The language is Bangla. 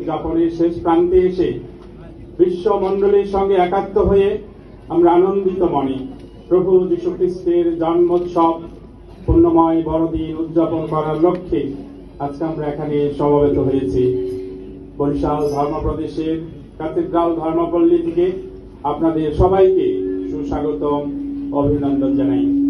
উদযাপনের শেষ প্রান্তে এসে বিশ্বমণ্ডলীর সঙ্গে একাত্ম হয়ে আমরা আনন্দিত মনে প্রভু যীশু খ্রিস্টের জন্মোৎসব পুণ্যময় বড়দিন উদযাপন করার লক্ষ্যে আজকে আমরা এখানে সমবেত হয়েছি। বরিশাল ধর্মপ্রদেশের ক্যাথিড্রাল ধর্মপল্লী থেকে আপনাদের সবাইকে সুস্বাগতম, অভিনন্দন জানাই।